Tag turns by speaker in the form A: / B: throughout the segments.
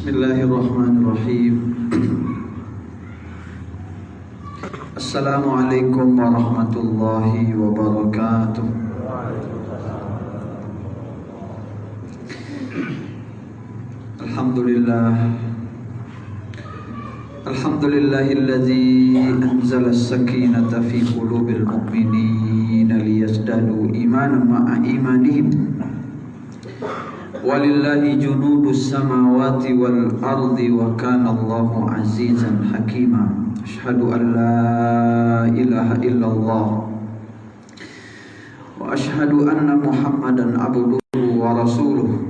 A: Bismillahirrahmanirrahim. Assalamualaikum warahmatullahi wabarakatuh. Alhamdulillahilladzi anzala as-sakinata fi qulubil mu'minina liyazdadu imanan ma'a imanihim. Walillahi junudus samawati wal ardi wa kana Allahu azizan hakima. Asyhadu an la ilaha illallah wa asyhadu anna Muhammadan abduhu wa rasuluh.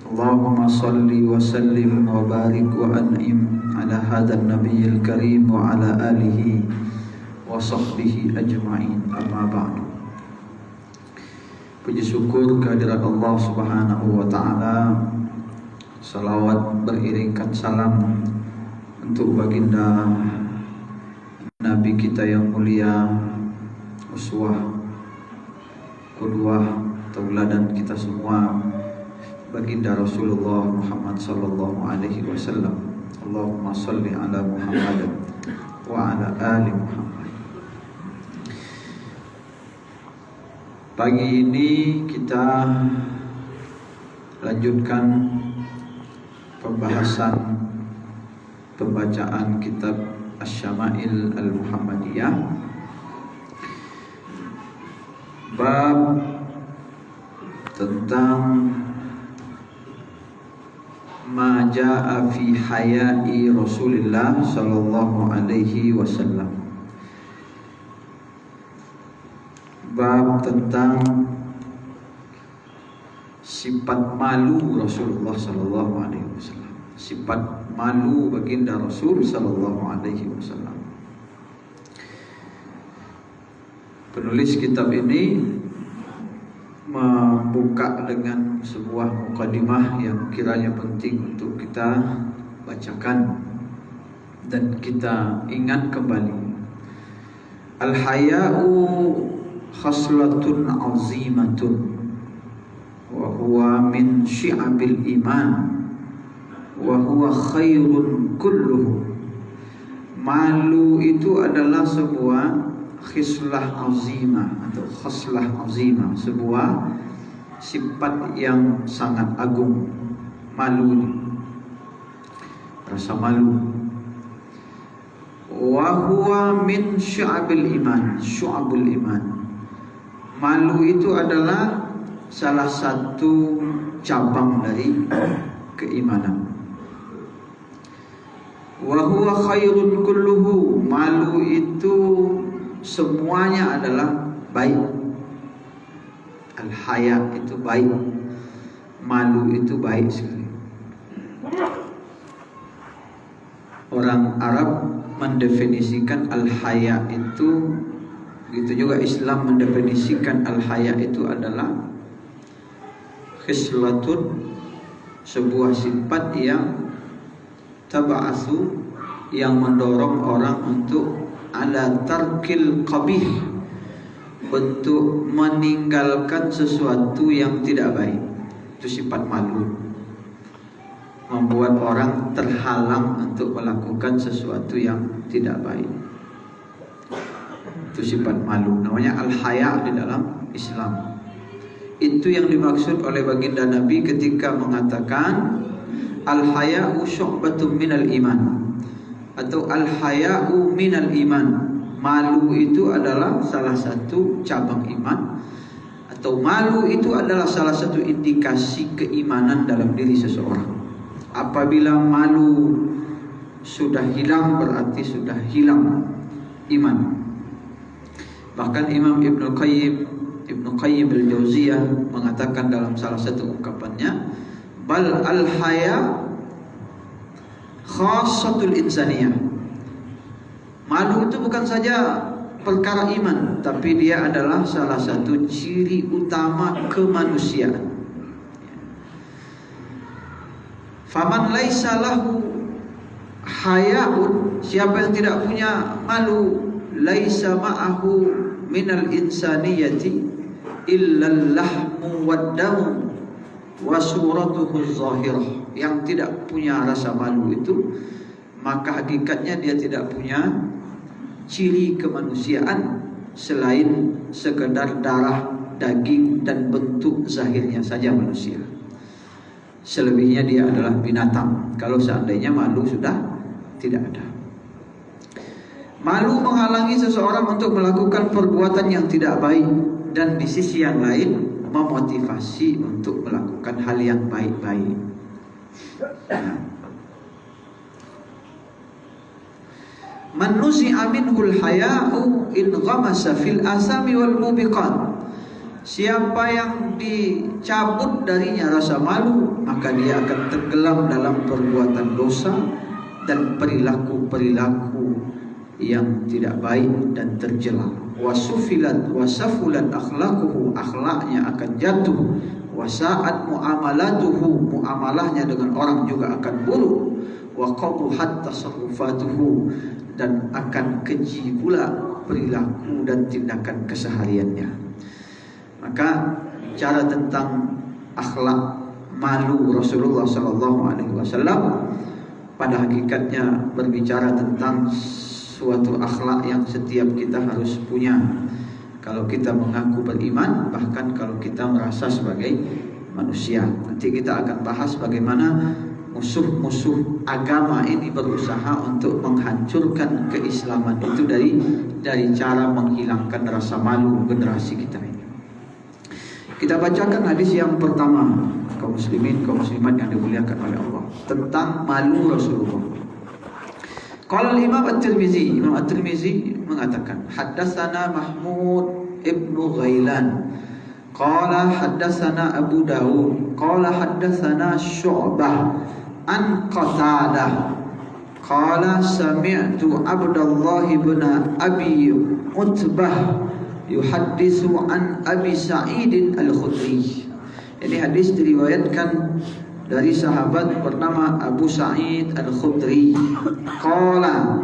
A: Allahumma salli wa sallim wa barik wa an'im ala hadzal nabiyil karim wa ala alihi wa sahbihi ajma'in. Amma ba'du. Puji syukur kehadirat Allah Subhanahu wa taala. Salawat beriringkan salam untuk baginda Nabi kita yang mulia, uswah, qudwah, tauladan kita semua, baginda Rasulullah Muhammad sallallahu alaihi wasallam. Allahumma salli ala Muhammad wa ala ali Muhammad. Pagi ini kita lanjutkan pembahasan pembacaan kitab Asy-Syama'il Al-Muhammadiyah, bab tentang ma jaa fi haya'i Rasulillah sallallahu alaihi wasallam. Bab tentang sifat malu Rasulullah sallallahu alaihi wasallam. Sifat malu baginda Rasul sallallahu alaihi wasallam. Penulis kitab ini membuka dengan sebuah mukadimah yang kiranya penting untuk kita bacakan dan kita ingat kembali. Al-haya'u khaslatun azimatun wa huwa min syi'abil iman wa huwa khairun kulluhu. Malu itu adalah sebuah khislah azimah atau khaslah azimah, sebuah sifat yang sangat agung. Malu ini, rasa malu. Wa huwa min syu'abil iman, syu'abul iman. Malu itu adalah salah satu cabang dari keimanan. Wa huwa khairun kulluhu. Malu itu semuanya adalah baik. Al-haya itu baik, malu itu baik sekali. Orang Arab mendefinisikan al-haya itu, begitu juga Islam mendefinisikan al-haya itu adalah khislatun, sebuah sifat yang taba'atsu, yang mendorong orang untuk ala tarkil qabih, untuk meninggalkan sesuatu yang tidak baik. Itu sifat malu, membuat orang terhalang untuk melakukan sesuatu yang tidak baik. Itu sifat malu, namanya al-haya di dalam Islam. Itu yang dimaksud oleh baginda Nabi ketika mengatakan al-haya'u syu'batun minal iman, atau al-haya'u minal iman. Malu itu adalah salah satu cabang iman, atau malu itu adalah salah satu indikasi keimanan dalam diri seseorang. Apabila malu sudah hilang, berarti sudah hilang iman. Bahkan Imam Ibnu Qayyim al-Jauziyah mengatakan dalam salah satu ungkapannya, bal al-haya khassatul insaniyah. Malu itu bukan saja perkara iman, tapi dia adalah salah satu ciri utama kemanusiaan. Faman laisa lahu haya'un, siapa yang tidak punya malu, laisa ma'ahu minal insaniyati illa al-lahmu wad-damu wa suratuhu zahirah. yang tidak punya rasa malu itu, maka hakikatnya dia tidak punya ciri kemanusiaan selain sekedar darah, daging dan bentuk zahirnya saja manusia. Selebihnya dia adalah binatang. Kalau seandainya malu sudah tidak ada. Malu menghalangi seseorang untuk melakukan perbuatan yang tidak baik, dan di sisi yang lain memotivasi untuk melakukan hal yang baik-baik. Man nuzi'a minhul haya'u in ghamasa fil asami wal mubiqat. Siapa yang dicabut darinya rasa malu, maka dia akan tenggelam dalam perbuatan dosa dan perilaku-perilaku yang tidak baik dan tercela. Wasufilat wasafulat akhlaquhu, akhlaknya akan jatuh. Wasaat muamalatuhu, muamalahnya dengan orang juga akan buruk. Wa qabuhat tasarrufatuhu, dan akan keji pula perilaku dan tindakan kesehariannya. Maka bicara tentang akhlak malu Rasulullah SAW pada hakikatnya berbicara tentang suatu akhlak yang setiap kita harus punya kalau kita mengaku beriman, bahkan kalau kita merasa sebagai manusia. Nanti kita akan bahas bagaimana musuh-musuh agama ini berusaha untuk menghancurkan keislaman itu dari cara menghilangkan rasa malu generasi kita ini. Kita bacakan hadis yang pertama, kaum muslimin, kaum muslimat yang dimuliakan oleh Allah, tentang malu Rasulullah. Qala Imam At-Tirmizi, Imam At-Tirmizi mengatakan, haddatsana Mahmud ibnu Ghailan, qala haddatsana Abu Dawud, qala haddatsana Syu'bah an Qatadah, qala sami'tu Abdullah bin Abi Utbah yuhadditsu an Abi Sa'id Al-Khudri. Ini hadis diriwayatkan dari sahabat bernama Abu Sa'id Al-Khudri. Qala,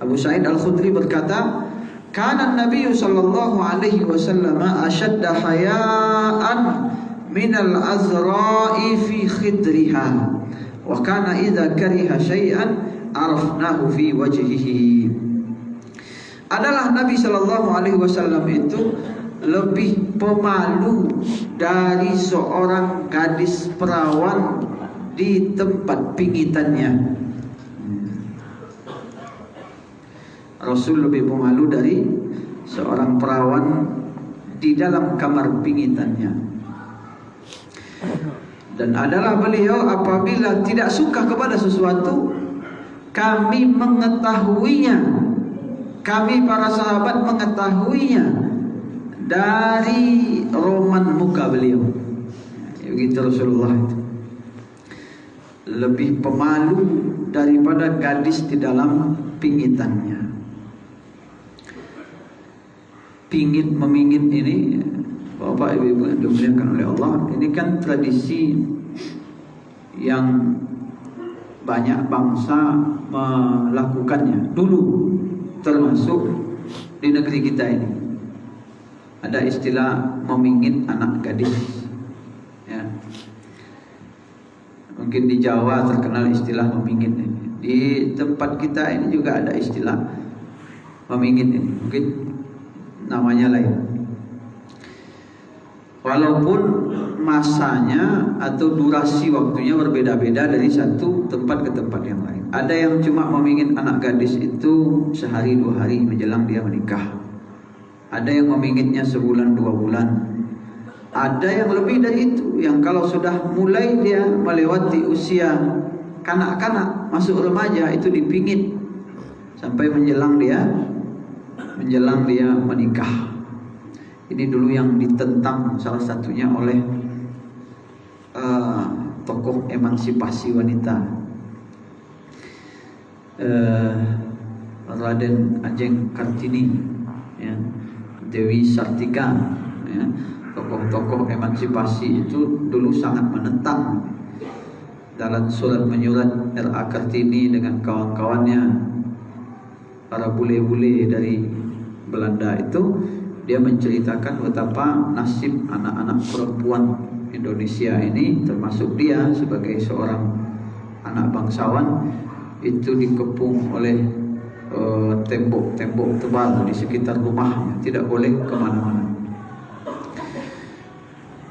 A: Abu Sa'id Al-Khudri berkata, kana Nabi sallallahu alaihi wasallam ashadda haya'an min al-azra'i fi khidriha, wa kana idza kariha syai'an arafnahu fi wajhihi. Adalah Nabi sallallahu alaihi wasallam itu lebih pemalu dari seorang gadis perawan di tempat pingitannya. Rasul lebih pemalu dari seorang perawan di dalam kamar pingitannya. Dan adalah beliau apabila tidak suka kepada sesuatu, kami mengetahuinya, kami para sahabat mengetahuinya dari roman muka beliau. Begitu Rasulullah itu. Lebih pemalu daripada gadis di dalam pingitannya. Pingit memingit ini, Bapak Ibu yang dimuliakan oleh Allah, ini kan tradisi yang banyak bangsa melakukannya dulu, termasuk di negeri kita ini. Ada istilah memingit anak gadis, ya. Mungkin di Jawa terkenal istilah memingit ini. Di tempat kita ini juga ada istilah memingit ini. Mungkin namanya lain. Walaupun masanya atau durasi waktunya berbeda-beda dari satu tempat ke tempat yang lain. Ada yang cuma memingit anak gadis itu sehari 2 hari menjelang dia menikah. Ada yang memingitnya sebulan 2 bulan. Ada yang lebih dari itu, yang kalau sudah mulai dia melewati usia kanak-kanak, masuk remaja, itu dipingit sampai menjelang dia menikah. Ini dulu yang ditentang salah satunya oleh tokoh emansipasi wanita, Raden Ajeng Kartini, ya. Dewi Sartika, ya. Tokoh-tokoh emansipasi itu dulu sangat menentang. Dalam surat menyurat R.A. Kartini dengan kawan-kawannya, para bule-bule dari Belanda itu, dia menceritakan betapa nasib anak-anak perempuan Indonesia ini, termasuk dia sebagai seorang anak bangsawan, itu dikepung oleh tembok-tembok tebal di sekitar rumahnya, tidak boleh kemana-mana.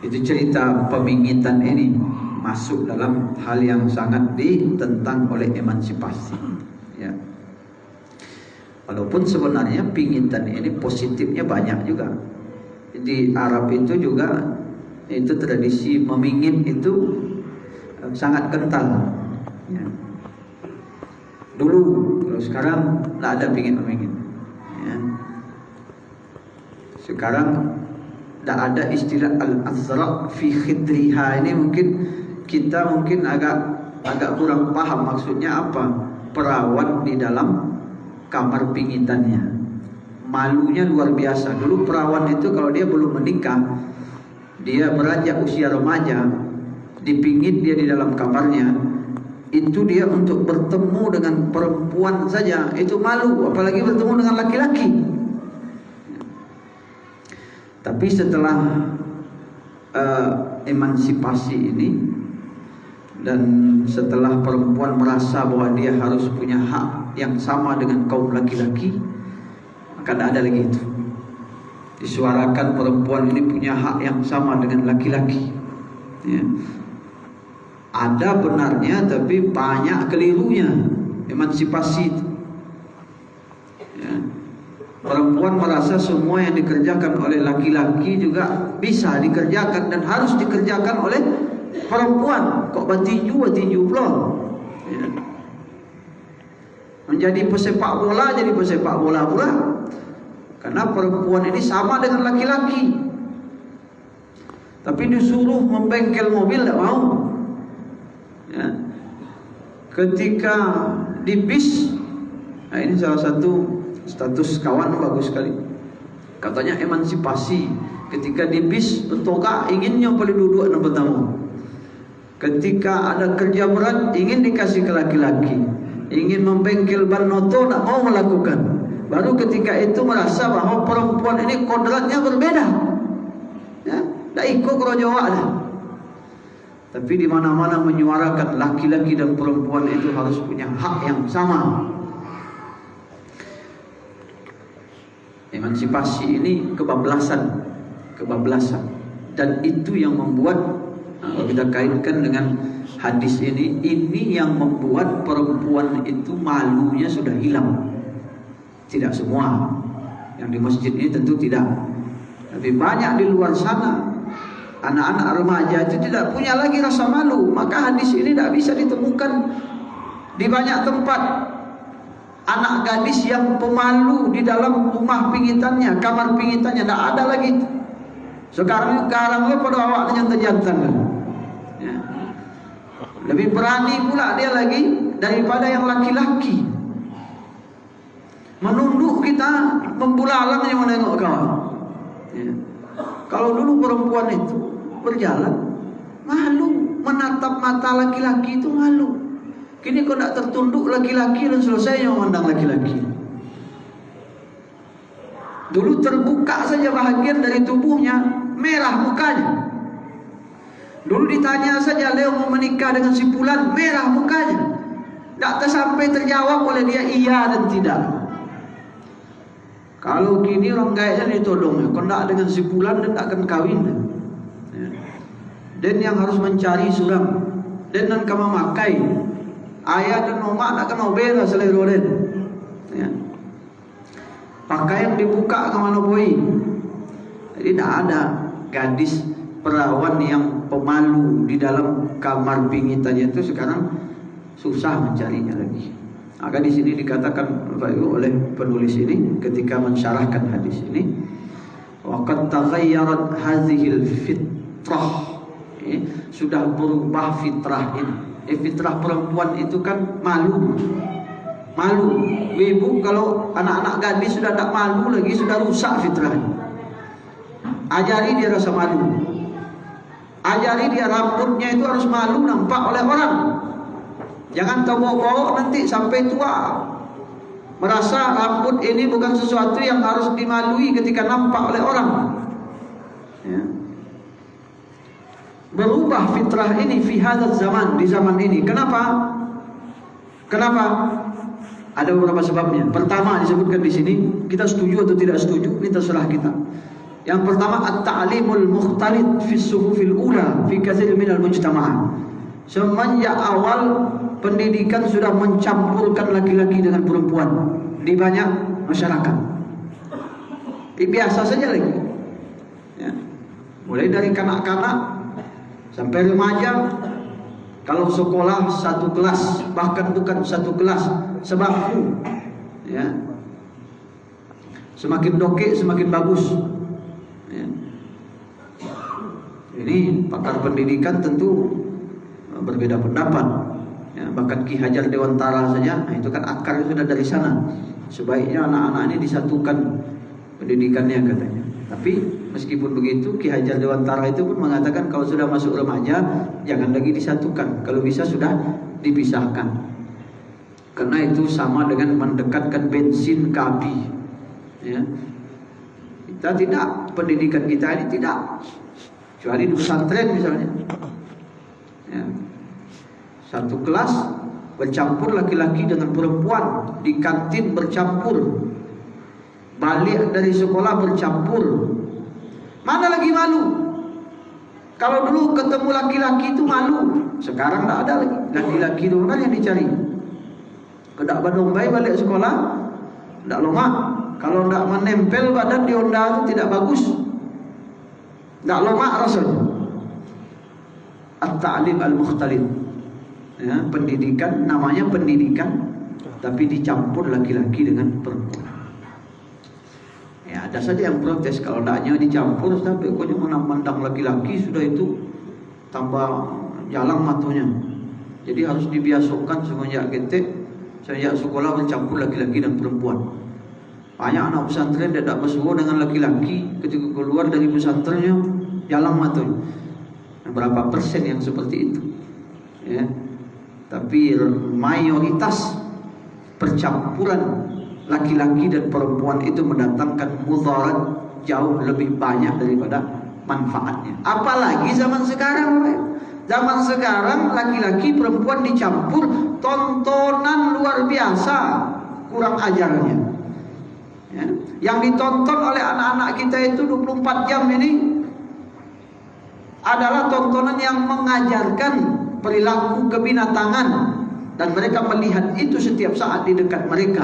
A: Itu cerita pemingitan ini masuk dalam hal yang sangat ditentang oleh emansipasi. Ya. Walaupun sebenarnya pingitan ini positifnya banyak juga. Di Arab itu juga itu tradisi memingit itu sangat kental. Ya. Dulu, kalau sekarang tidak ada pingit-memingit. Ya. Sekarang tidak ada istilah al-azraq fi khidriha. Ini mungkin kita agak kurang paham maksudnya apa. Perawan di dalam kamar pingitannya. Malunya luar biasa. Dulu perawan itu kalau dia belum menikah, dia beranjak usia remaja, dipingit dia di dalam kamarnya, itu dia untuk bertemu dengan perempuan saja itu malu, apalagi bertemu dengan laki-laki. Tapi setelah emansipasi ini, dan setelah perempuan merasa bahwa dia harus punya hak yang sama dengan kaum laki-laki, maka tidak ada lagi itu. Disuarakan perempuan ini punya hak yang sama dengan laki-laki. Ya. Ada benarnya, tapi banyak kelirunya emansipasi itu. Ya. Perempuan merasa semua yang dikerjakan oleh laki-laki juga bisa dikerjakan dan harus dikerjakan oleh perempuan. Kok batinju pula. Ya. Menjadi pesepak bola, jadi pesepak bola pula. Karena perempuan ini sama dengan laki-laki. Tapi disuruh membengkel mobil tidak mau. Ya. Ketika di bis, nah ini salah satu status kawan bagus sekali. Katanya emansipasi. Ketika di bis bertoka, inginnya boleh duduk dan bertamu. Ketika ada kerja berat, ingin dikasih ke laki-laki. Ingin membengkel ban noto, tak mau melakukan. Baru ketika itu merasa bahwa perempuan ini kodratnya berbeda. Ya, tak ikut kerajaan dah. Tapi di mana-mana menyuarakan laki-laki dan perempuan itu harus punya hak yang sama. Emansipasi ini kebablasan. Dan itu yang membuat, kalau kita kaitkan dengan hadis ini yang membuat perempuan itu malunya sudah hilang. Tidak semua yang di masjid ini tentu tidak, tapi banyak di luar sana anak-anak remaja itu tidak punya lagi rasa malu. Maka hadis ini tidak bisa ditemukan di banyak tempat. Anak gadis yang pemalu di dalam rumah pingitannya, kamar pingitannya, tidak ada lagi. Sekarang pada awak jantan-jantan. Ya. Lebih berani pula dia lagi daripada yang laki-laki. Menunduk kita, membulalang yang menengok kawan. Ya. Kalau dulu perempuan itu berjalan malu, menatap mata laki-laki itu malu. Kini kau tak tertunduk laki-laki dan selesai memandang laki-laki. Dulu terbuka saja bahagian dari tubuhnya, merah mukanya. Dulu ditanya saja, Leo mau menikah dengan si Fulan, merah mukanya. Tak sampai terjawab oleh dia iya dan tidak. Kalau kini orang kayaknya ditodong, kalau tak dengan si Fulan dan tak akan kawin. Ya. Dan yang harus mencari surang, dan kamu makai ayah dan omak tak kena bela selero den. Ya. Pakaian dibuka ke mana poi. Jadi tak ada gadis perawan yang pemalu di dalam kamar pingitannya itu sekarang susah mencarinya lagi. Maka di sini dikatakan oleh penulis ini ketika mensyarahkan hadis ini, waqad taghayyarat hadhil fitrah. Sudah berubah fitrah ini. Fitrah perempuan itu kan malu. Ibu kalau anak-anak gadis sudah tak malu lagi, sudah rusak fitrahnya. Ajari dia rasa malu. Ajari dia rambutnya itu harus malu nampak oleh orang. Jangan bawa-bawa nanti sampai tua merasa rambut ini bukan sesuatu yang harus dimalui ketika nampak oleh orang. Ya.
B: berubah fitrah ini fi hadzal zaman, di zaman ini. Kenapa? Ada beberapa sebabnya. Pertama disebutkan di sini, kita setuju atau tidak setuju ini terserah kita. Yang pertama, at-ta'limul mukhtalit fi suhufil ula fi katsir minal mujtama'. Semenjak awal pendidikan sudah mencampurkan laki-laki dengan perempuan di banyak masyarakat. Biasa saja lagi. Ya. Mulai dari kanak-kanak sampai remaja, kalau sekolah satu kelas, bahkan bukan satu kelas, sebangku, ya. Semakin dokek semakin bagus. Ya. Ini pakar pendidikan tentu berbeda pendapat. Ya, bahkan Ki Hajar Dewantara saja, nah itu kan akar sudah dari sana. Sebaiknya anak-anak ini disatukan pendidikannya katanya. Tapi meskipun begitu, Ki Hajar Dewantara itu pun mengatakan kalau sudah masuk remaja jangan lagi disatukan, kalau bisa sudah dipisahkan. Karena itu sama dengan mendekatkan bensin ke api. Ya. Kita tidak, pendidikan kita ini tidak, kecuali di pesantren misalnya. Ya. Satu kelas bercampur laki-laki dengan perempuan, di kantin bercampur, balik dari sekolah bercampur. Mana lagi malu? Kalau dulu ketemu laki-laki itu malu, sekarang tidak ada lagi. Laki-laki itu kan yang dicari. Kedak badung bayi balik sekolah, tidak lomak. Kalau tidak menempel badan di onda itu tidak bagus, tidak lomak rasanya. At-ta'lim al-mukhtalif. Ya, pendidikan, namanya pendidikan, tapi dicampur laki-laki dengan perempuan. Ya, ada saja yang protes kalau tidaknya dicampur, tapi pokoknya memandang laki-laki sudah itu tambah jalang matunya. Jadi harus dibiasakan semenjak sejak sekolah bercampur laki-laki dan perempuan. Banyak anak pesantren tidak bersuara dengan laki-laki, ketika keluar dari pesantrennya jalang matunya. Berapa persen yang seperti itu? Ya. Tapi mayoritas percampuran laki-laki dan perempuan itu mendatangkan mudarat jauh lebih banyak daripada manfaatnya. Apalagi zaman sekarang, zaman sekarang laki-laki perempuan dicampur, tontonan luar biasa kurang ajarnya. Ya. Yang ditonton oleh anak-anak kita itu 24 jam ini adalah tontonan yang mengajarkan perilaku kebinatangan, dan mereka melihat itu setiap saat di dekat mereka.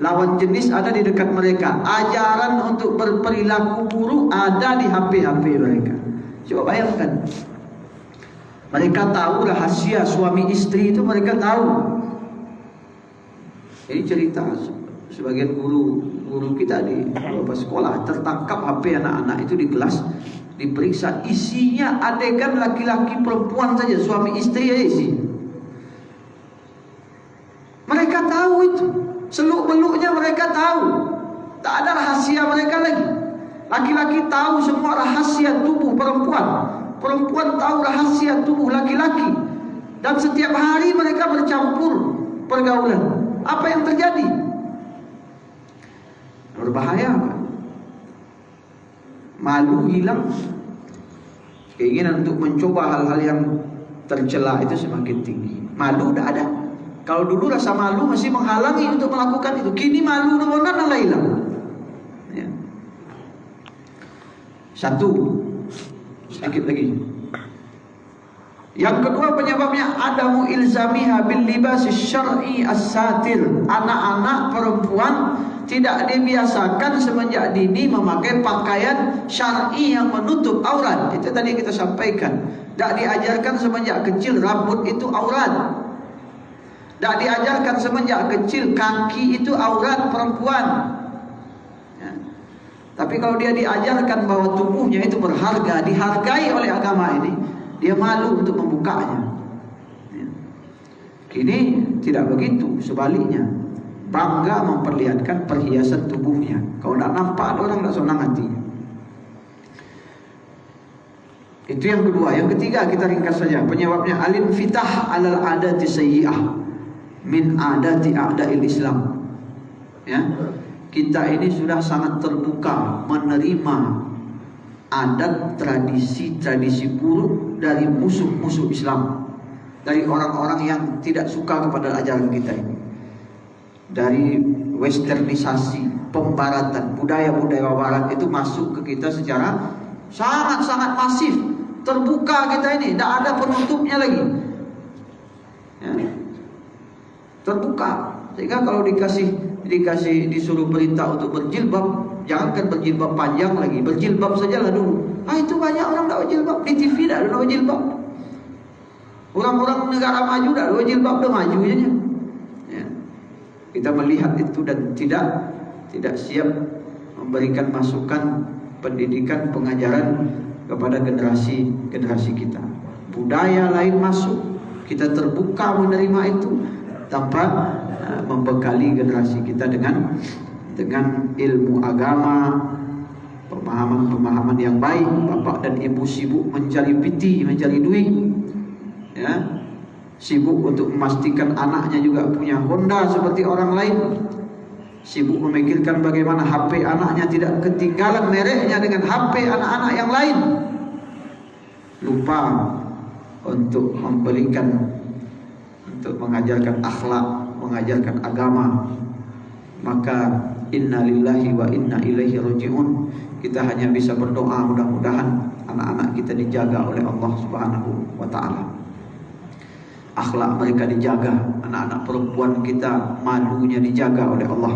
B: Lawan jenis ada di dekat mereka. Ajaran untuk berperilaku buruk ada di HP-HP mereka. Coba bayangkan. Mereka tahu rahasia suami istri itu, mereka tahu. Ini cerita sebagian guru kita di beberapa sekolah tertangkap HP anak-anak itu di kelas, diperiksa, isinya adegan laki-laki perempuan saja, suami istri aja isi. Mereka tahu itu, seluk-beluknya mereka tahu. Tak ada rahasia mereka lagi. Laki-laki tahu semua rahasia tubuh perempuan, perempuan tahu rahasia tubuh laki-laki, dan setiap hari mereka bercampur pergaulan. Apa yang terjadi? Berbahaya kan? Malu hilang, keinginan untuk mencoba hal-hal yang tercela itu semakin tinggi. Malu tidak ada. Kalau dulu rasa malu masih menghalangi untuk melakukan itu, kini malu benar-benar hilang. Ya. Satu, sedikit lagi. Yang kedua penyebabnya adamu ilzamiha bil libas syar'i as-satir. Anak-anak perempuan tidak dibiasakan semenjak dini memakai pakaian syar'i yang menutup aurat. Itu tadi kita sampaikan. Tak diajarkan semenjak kecil rambut itu aurat. Tak diajarkan semenjak kecil kaki itu aurat perempuan. Ya. Tapi kalau dia diajarkan bahwa tubuhnya itu berharga, dihargai oleh agama ini, dia malu untuk membukanya. Ya. Kini tidak begitu, sebaliknya. Bangga memperlihatkan perhiasan tubuhnya. Kalau tidak nampak orang tidak senang hatinya. Itu yang kedua. Yang ketiga kita ringkas saja. Penyebabnya al-infitah alal adati sayyi'ah min adati a'da'il Islam. Ya. Kita ini sudah sangat terbuka menerima adat, tradisi buruk dari musuh-musuh Islam, dari orang-orang yang tidak suka kepada ajaran kita ini, dari westernisasi, pembaratan, budaya-budaya barat itu masuk ke kita secara sangat-sangat masif, terbuka kita ini, tidak ada penutupnya lagi, ya, terbuka. Sehingga kalau disuruh perintah untuk berjilbab, jangankan berjilbab panjang lagi, berjilbab sajalah dulu. Itu banyak orang tidak berjilbab, di TV tidak ada berjilbab. Orang-orang negara maju tidak ada berjilbab, udah maju aja. Ya. Kita melihat itu dan tidak siap memberikan masukan, pendidikan, pengajaran kepada generasi kita. Budaya lain masuk, kita terbuka menerima itu tanpa membekali generasi kita dengan ilmu agama, pemahaman yang baik. Bapak dan ibu sibuk mencari piti, mencari duit, ya, sibuk untuk memastikan anaknya juga punya Honda seperti orang lain, sibuk memikirkan bagaimana HP anaknya tidak ketinggalan mereknya dengan HP anak-anak yang lain, lupa untuk mengajarkan akhlak, mengajarkan agama. Maka inna lillahi wa inna ilaihi raji'un. Kita hanya bisa berdoa mudah-mudahan anak-anak kita dijaga oleh Allah Subhanahu wa taala. Akhlak mereka dijaga, anak-anak perempuan kita malunya dijaga oleh Allah.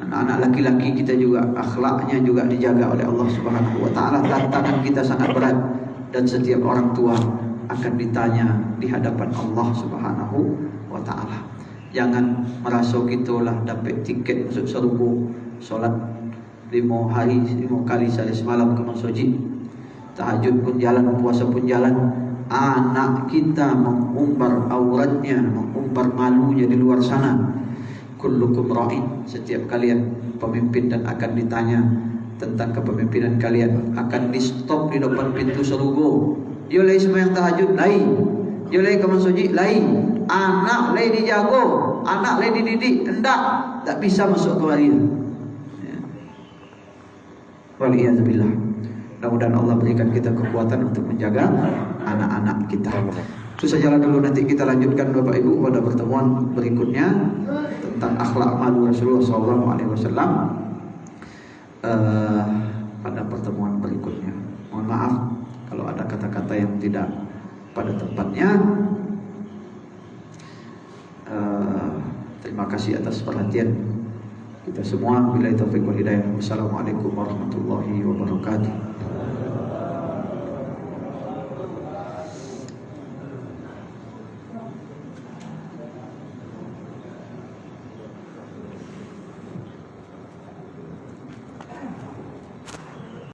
B: Anak-anak laki-laki kita juga akhlaknya juga dijaga oleh Allah Subhanahu wa taala. Tantangan kita sangat berat dan setiap orang tua akan ditanya di hadapan Allah Subhanahu wa taala. Jangan merasa gitulah dapat tiket masuk surga, solat 5 kali sehari semalam ke masjid, tahajud pun jalan, puasa pun jalan. Anak kita mengumbar auratnya, mengumbar malunya di luar sana. Kullukum ra'in, setiap kalian pemimpin dan akan ditanya tentang kepemimpinan kalian, akan di stop di depan pintu surga. Yo lay sembahyang tahajud lain, yo lay ke masjid lain, anak lay dijago, anak lay dididik, tak bisa masuk ke waria. Ya. Waliyadzubillah. Mudah-mudahan Allah berikan kita kekuatan untuk menjaga anak-anak kita. Itu sajalah dulu, nanti kita lanjutkan Bapak Ibu pada pertemuan berikutnya tentang akhlak malu Rasulullah SAW pada pertemuan berikutnya. Mohon maaf kalau ada kata-kata yang tidak pada tempatnya. Terima kasih atas perhatian kita semua. Billahi taufiq wal hidayah. Wassalamualaikum warahmatullahi wabarakatuh.